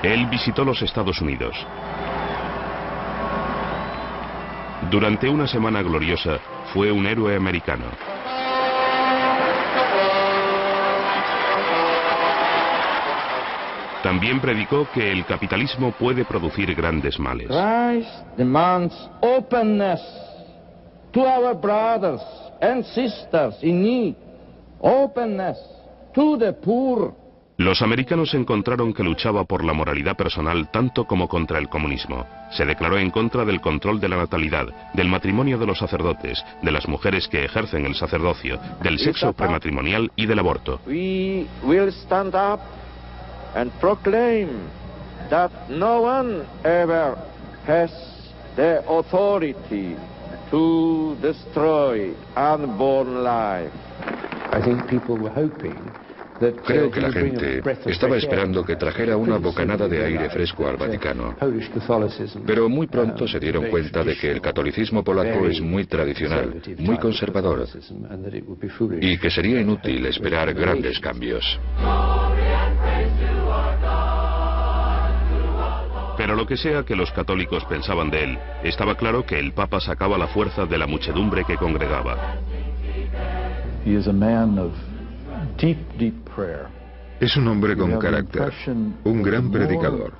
S4: Él visitó los Estados Unidos. Durante una semana gloriosa, fue un héroe americano. También predicó que el capitalismo puede producir grandes males.
S14: Christ demands openness to our brothers and sisters in need, openness to the poor.
S4: Los americanos encontraron que luchaba por la moralidad personal tanto como contra el comunismo. Se declaró en contra del control de la natalidad, del matrimonio de los sacerdotes, de las mujeres que ejercen el sacerdocio, del sexo prematrimonial y del aborto.
S6: We will stand up and proclaim that no one ever has the authority to destroy unborn life.
S2: I think people were hoping.
S13: Creo que la gente estaba esperando que trajera una bocanada de aire fresco al Vaticano. Pero muy pronto se dieron cuenta de que el catolicismo polaco es muy tradicional, muy conservador, y que sería inútil esperar grandes cambios.
S4: Pero lo que sea que los católicos pensaban de él, estaba claro que el Papa sacaba la fuerza de la muchedumbre que congregaba.
S7: Es un hombre con carácter, un gran predicador.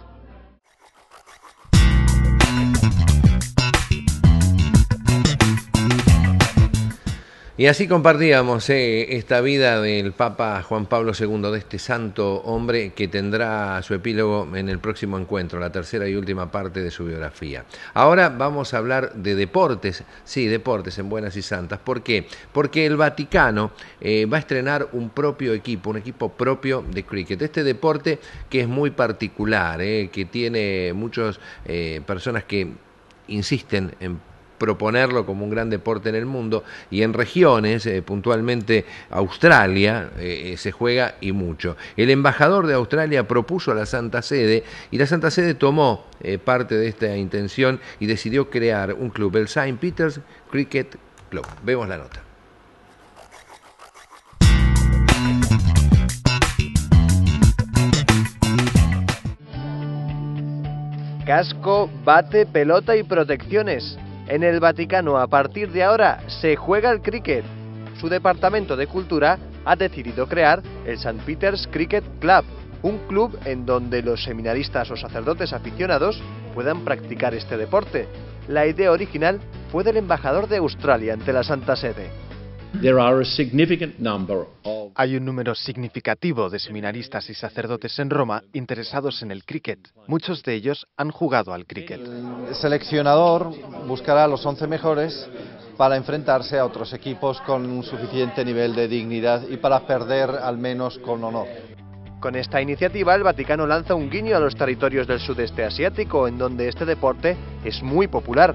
S1: Y así compartíamos esta vida del Papa Juan Pablo II, de este santo hombre que tendrá su epílogo en el próximo encuentro, la tercera y última parte de su biografía. Ahora vamos a hablar de deportes, sí, deportes en Buenas y Santas. ¿Por qué? Porque el Vaticano va a estrenar un propio equipo, un equipo propio de cricket. Este deporte que es muy particular, que tiene muchas personas que insisten en proponerlo como un gran deporte en el mundo, y en regiones, puntualmente Australia, se juega y mucho. El embajador de Australia propuso a la Santa Sede, y la Santa Sede tomó parte de esta intención y decidió crear un club, el St. Peter's Cricket Club. Vemos la nota.
S10: Casco, bate, pelota y protecciones. En el Vaticano, a partir de ahora, se juega el cricket. Su departamento de cultura ha decidido crear el St. Peter's Cricket Club, un club en donde los seminaristas o sacerdotes aficionados puedan practicar este deporte. La idea original fue del embajador de Australia ante la Santa Sede.
S15: Hay un número significativo de seminaristas y sacerdotes en Roma interesados en el cricket. Muchos de ellos han jugado al cricket.
S16: El seleccionador buscará a los 11 mejores para enfrentarse a otros equipos con un suficiente nivel de dignidad y para perder al menos con honor.
S10: Con esta iniciativa, el Vaticano lanza un guiño a los territorios del sudeste asiático, en donde este deporte es muy popular.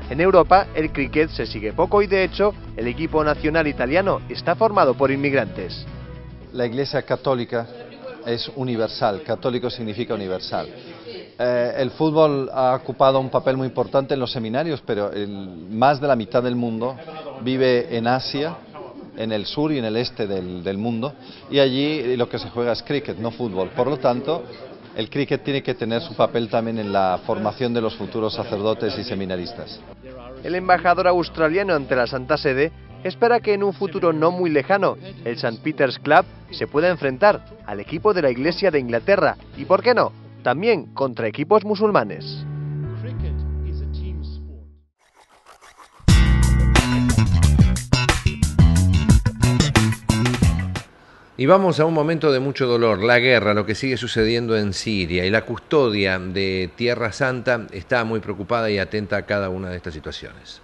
S10: En Europa, el cricket se sigue poco y, de hecho, el equipo nacional italiano está formado por inmigrantes.
S16: La Iglesia católica es universal, católico significa universal. El fútbol ha ocupado un papel muy importante en los seminarios, pero más de la mitad del mundo vive en Asia, en el sur y en el este del mundo, y allí lo que se juega es cricket, no fútbol. Por lo tanto, el cricket tiene que tener su papel también en la formación de los futuros sacerdotes y seminaristas.
S10: El embajador australiano ante la Santa Sede espera que en un futuro no muy lejano, el St. Peter's Club se pueda enfrentar al equipo de la Iglesia de Inglaterra y, ¿por qué no?, también contra equipos musulmanes.
S1: Y vamos a un momento de mucho dolor, la guerra, lo que sigue sucediendo en Siria, y la custodia de Tierra Santa está muy preocupada y atenta a cada una de estas situaciones.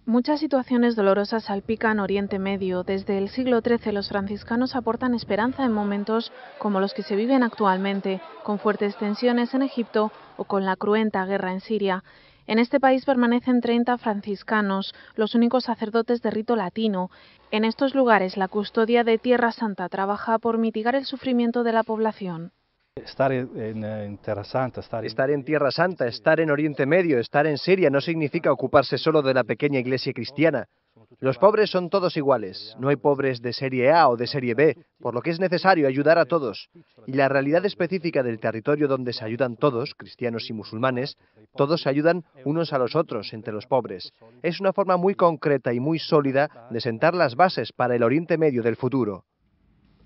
S12: Muchas situaciones dolorosas salpican Oriente Medio. Desde el siglo XIII los franciscanos aportan esperanza en momentos como los que se viven actualmente, con fuertes tensiones en Egipto o con la cruenta guerra en Siria. En este país permanecen 30 franciscanos, los únicos sacerdotes de rito latino. En estos lugares la custodia de Tierra Santa trabaja por mitigar el sufrimiento de la población.
S17: Estar en Tierra Santa,
S10: estar en Oriente Medio, estar en Siria no significa ocuparse solo de la pequeña iglesia cristiana. Los pobres son todos iguales, no hay pobres de serie A o de serie B, por lo que es necesario ayudar a todos. Y la realidad específica del territorio donde se ayudan todos, cristianos y musulmanes, todos se ayudan unos a los otros entre los pobres. Es una forma muy concreta y muy sólida de sentar las bases para el Oriente Medio del futuro.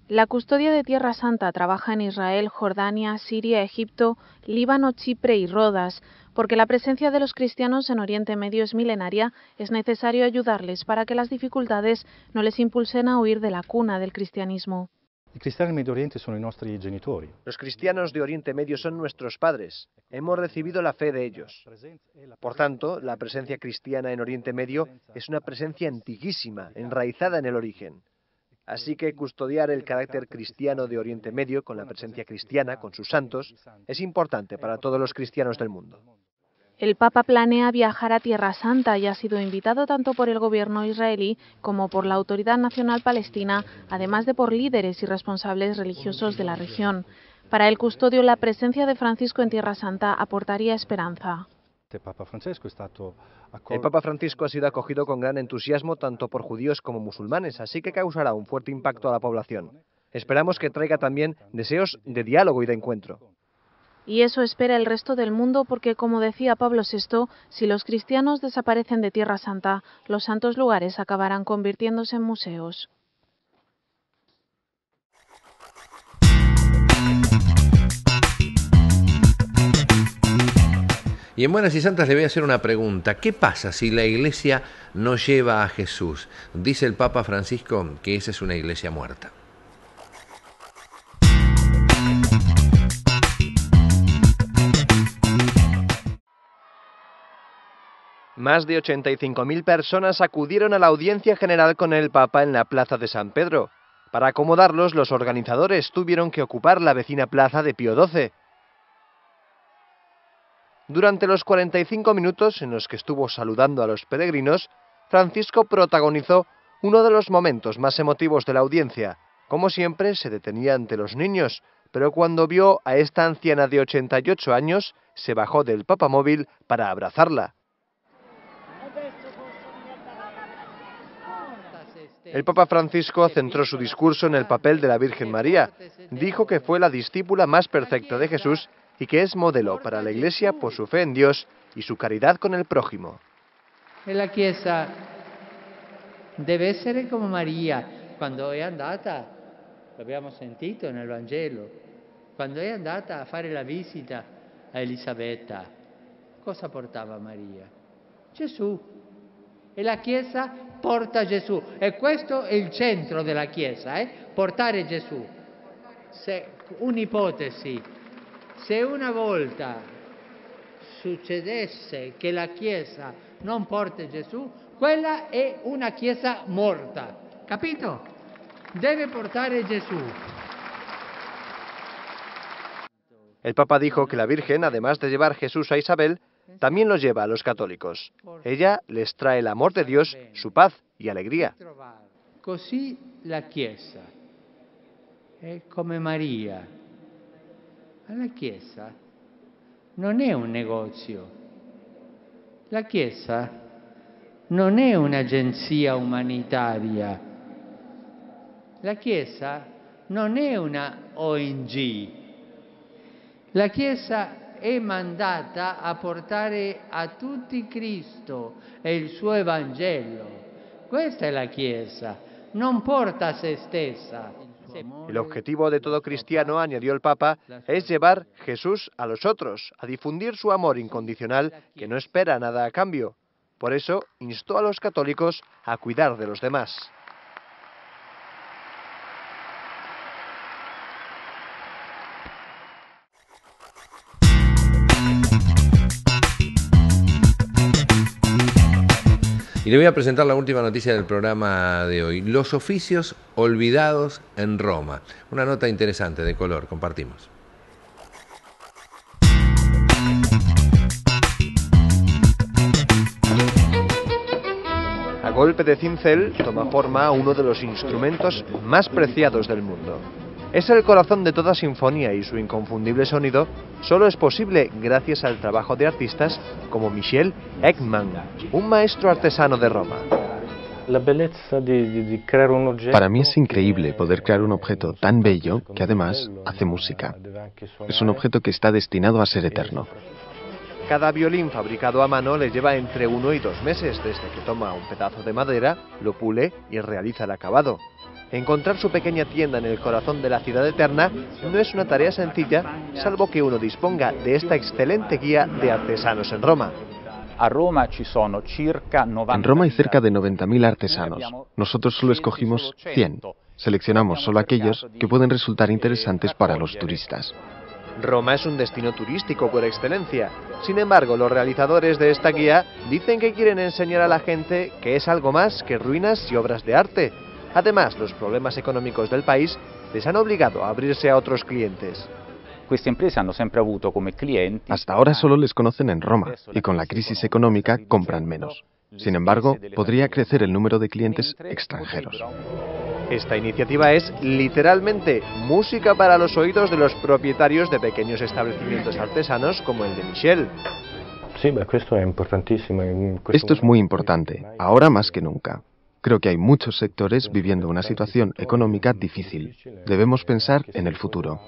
S12: La custodia de Tierra Santa trabaja en Israel, Jordania, Siria, Egipto, Líbano, Chipre y Rodas. Porque la presencia de los cristianos en Oriente Medio es milenaria, es necesario ayudarles para que las dificultades no les impulsen a huir de la cuna del cristianismo.
S10: Los cristianos de Oriente Medio son nuestros padres. Hemos recibido la fe de ellos. Por tanto, la presencia cristiana en Oriente Medio es una presencia antiquísima, enraizada en el origen. Así que custodiar el carácter cristiano de Oriente Medio con la presencia cristiana, con sus santos, es importante para todos los cristianos del mundo.
S12: El Papa planea viajar a Tierra Santa y ha sido invitado tanto por el gobierno israelí como por la Autoridad Nacional Palestina, además de por líderes y responsables religiosos de la región. Para el custodio, la presencia de Francisco en Tierra Santa aportaría esperanza.
S10: El Papa Francisco ha sido acogido con gran entusiasmo tanto por judíos como musulmanes, así que causará un fuerte impacto a la población. Esperamos que traiga también deseos de diálogo y de encuentro.
S12: Y eso espera el resto del mundo porque, como decía Pablo VI, si los cristianos desaparecen de Tierra Santa, los santos lugares acabarán convirtiéndose en museos.
S1: Y en Buenas y Santas le voy a hacer una pregunta. ¿Qué pasa si la iglesia no lleva a Jesús? Dice el Papa Francisco que esa es una iglesia muerta.
S10: Más de 85.000 personas acudieron a la audiencia general con el Papa en la Plaza de San Pedro. Para acomodarlos, los organizadores tuvieron que ocupar la vecina plaza de Pío XII. Durante los 45 minutos en los que estuvo saludando a los peregrinos, Francisco protagonizó uno de los momentos más emotivos de la audiencia. Como siempre, se detenía ante los niños, pero cuando vio a esta anciana de 88 años, se bajó del papamóvil para abrazarla. El Papa Francisco centró su discurso en el papel de la Virgen María. Dijo que fue la discípula más perfecta de Jesús y que es modelo para la Iglesia por su fe en Dios y su caridad con el prójimo.
S18: La Chiesa deve essere come Maria. Quando è andata, l'abbiamo sentito nel Vangelo, quando è andata a fare la visita a Elisabetta, cosa portava Maria? Gesù. E la Chiesa porta Gesù. E questo è il centro della Chiesa, portare Gesù. Un'ipotesi, se una volta succedesse che la Chiesa non porta Gesù, quella è una Chiesa morta, capito? Deve portare Gesù.
S10: El Papa dijo que la Virgen, además de llevar Jesús a Isabel, también los lleva a los católicos. Ella les trae el amor de Dios, su paz y alegría.
S18: Così la Chiesa è come Maria. La Chiesa non è un negozio. La Chiesa non è un'agenzia umanitaria. La Chiesa non è una ONG. La Chiesa è mandata a portare a tutti Cristo e il suo Evangelo. Questa è la Chiesa, non porta a se stessa.
S10: El objetivo de todo cristiano, añadió el Papa, es llevar Jesús a los otros, a difundir su amor incondicional que no espera nada a cambio. Por eso, instó a los católicos a cuidar de los demás.
S1: Y le voy a presentar la última noticia del programa de hoy. Los oficios olvidados en Roma. Una nota interesante de color, compartimos.
S10: A golpe de cincel toma forma uno de los instrumentos más preciados del mundo. Es el corazón de toda sinfonía y su inconfundible sonido solo es posible gracias al trabajo de artistas como Michel Ekman, un maestro artesano de Roma.
S19: Para mí es increíble poder crear un objeto tan bello que además hace música. Es un objeto que está destinado a ser eterno.
S10: Cada violín fabricado a mano le lleva entre 1 y 2 meses desde que toma un pedazo de madera, lo pule y realiza el acabado. Encontrar su pequeña tienda en el corazón de la ciudad eterna no es una tarea sencilla, salvo que uno disponga de esta excelente guía de artesanos en Roma.
S19: En Roma hay cerca de 90.000 artesanos. Nosotros solo escogimos 100. Seleccionamos solo aquellos que pueden resultar interesantes para los turistas.
S10: Roma es un destino turístico por excelencia. Sin embargo, los realizadores de esta guía dicen que quieren enseñar a la gente que es algo más que ruinas y obras de arte. Además, los problemas económicos del país les han obligado a abrirse a otros clientes.
S19: Hasta ahora solo les conocen en Roma y con la crisis económica compran menos. Sin embargo, podría crecer el número de clientes extranjeros.
S10: Esta iniciativa es literalmente música para los oídos de los propietarios de pequeños establecimientos artesanos como el de Michel.
S19: Esto es muy importante, ahora más que nunca. Creo que hay muchos sectores viviendo una situación económica difícil. Debemos pensar en el futuro.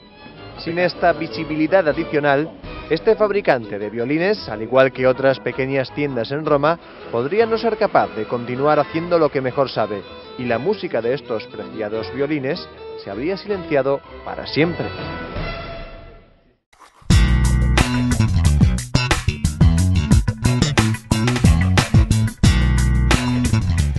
S10: Sin esta visibilidad adicional, este fabricante de violines, al igual que otras pequeñas tiendas en Roma, podría no ser capaz de continuar haciendo lo que mejor sabe, y la música de estos preciados violines se habría silenciado para siempre.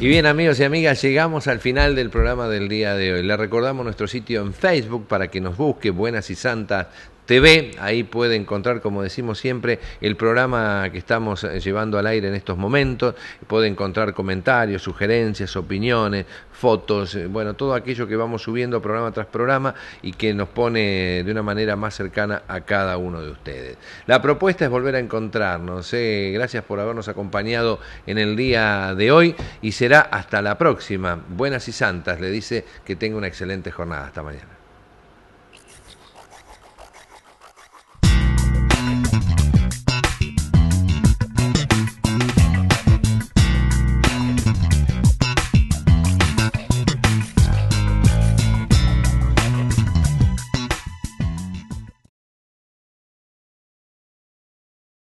S1: Y bien, amigos y amigas, llegamos al final del programa del día de hoy. Les recordamos nuestro sitio en Facebook para que nos busque, Buenas y Santas TV. Ahí puede encontrar, como decimos siempre, el programa que estamos llevando al aire en estos momentos. Puede encontrar comentarios, sugerencias, opiniones, fotos, bueno, todo aquello que vamos subiendo programa tras programa y que nos pone de una manera más cercana a cada uno de ustedes. La propuesta es volver a encontrarnos. Gracias por habernos acompañado en el día de hoy y será hasta la próxima. Buenas y santas, le dice que tenga una excelente jornada. Hasta mañana.